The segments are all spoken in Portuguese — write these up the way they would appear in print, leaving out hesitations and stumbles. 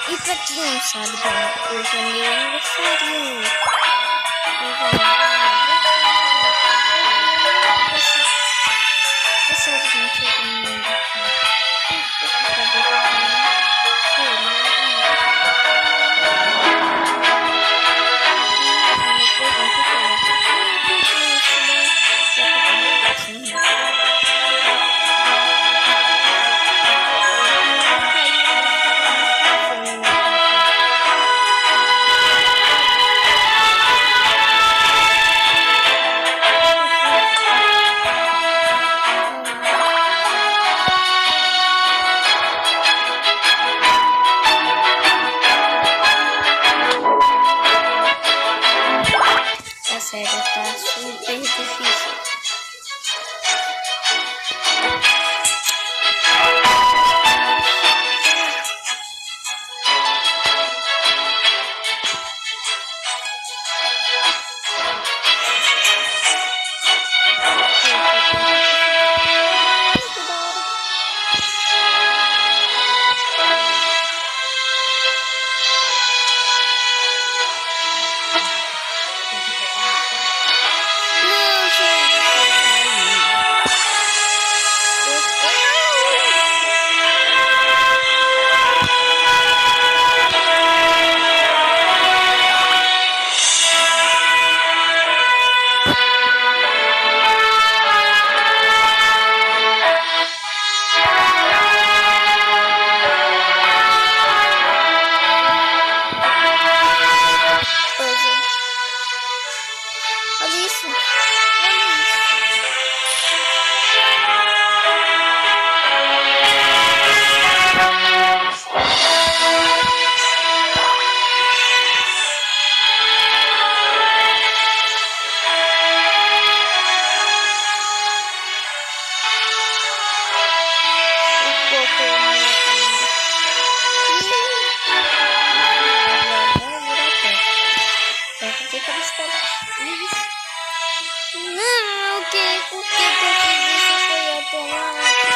E pra quem não sabe, hoje é meu aniversário. Tá super difícil. Não, que por que isso foi automático?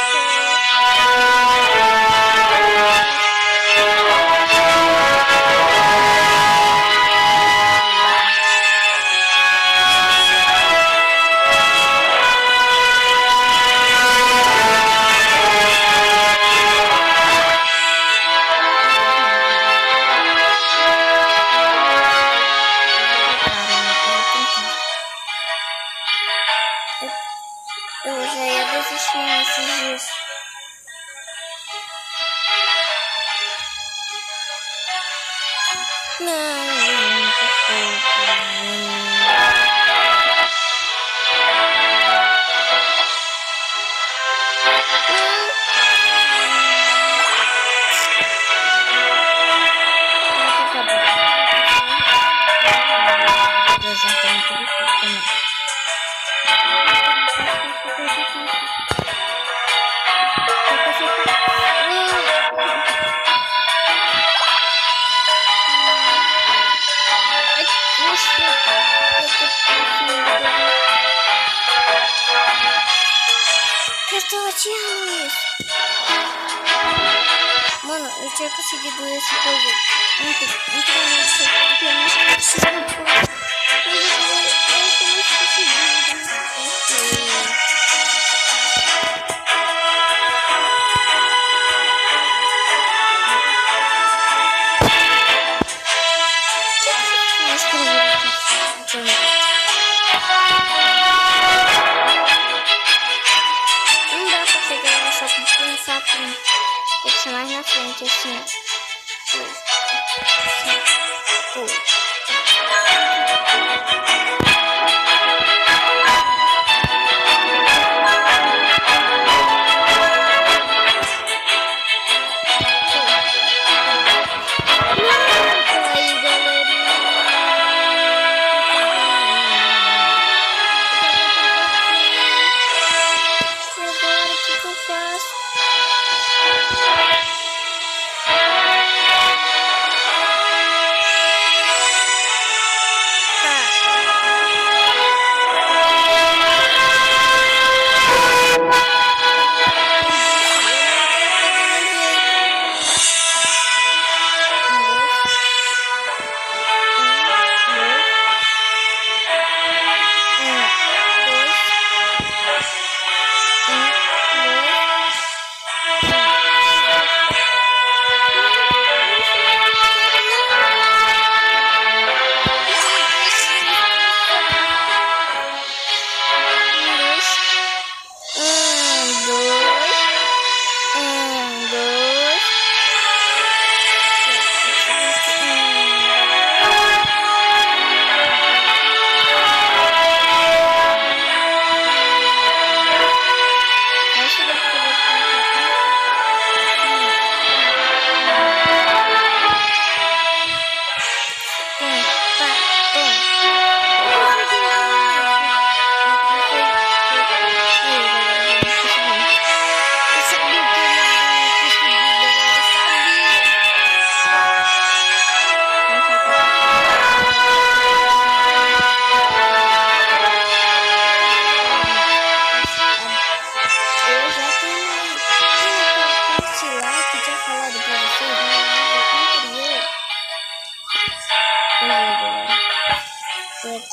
Eu já ia desistir nesses dias. Eu tô odiando isso. Mano, eu tinha conseguido esse coisa antes. Tem que ser mais na frente, assim.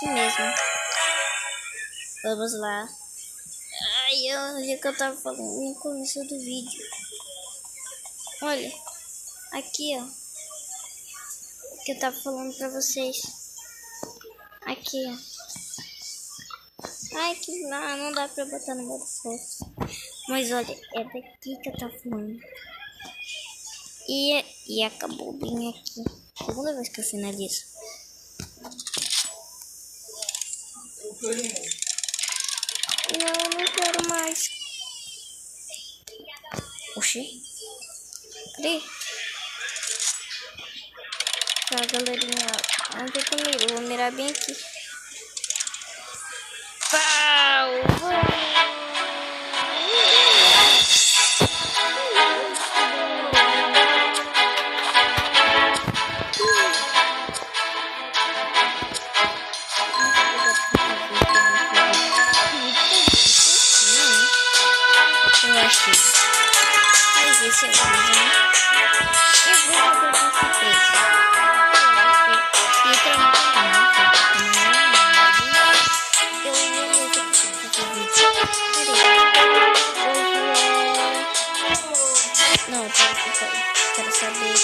aqui mesmo. Vamos lá. Ai, olha o que eu tava falando no começo do vídeo. Olha, aqui ó. O que eu tava falando pra vocês. Aqui ó. Ai, que não dá pra botar no modo fofo. Mas olha, é daqui que eu tava falando. E acabou bem aqui. Segunda vez que eu finalizo. Não, eu não quero mais. Oxi. Cadê? Tá, galerinha. Vamos ver comigo. Vou mirar bem aqui. Pau! Eu achei. Mas esse é o vídeo, né? Eu vou fazer esse surpresa. E treinar também, né? Eu vou fazer esse vídeo. Não, eu quero saber.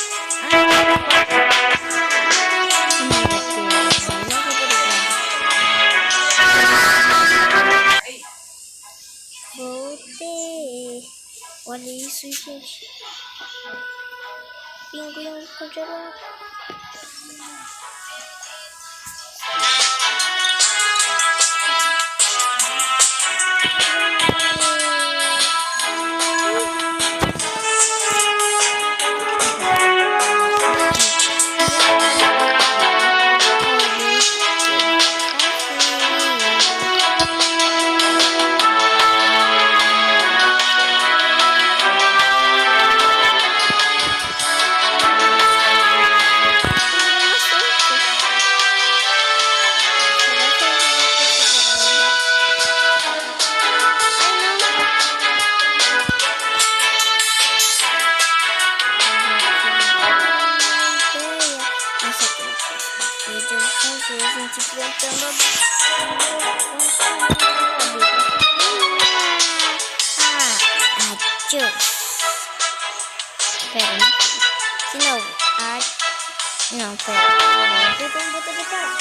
Voltei. Olha isso, gente. Pinguim congelado. A gente enfrentando tchau. Pera, né? De novo. Não, pera. Vamos botar de parar.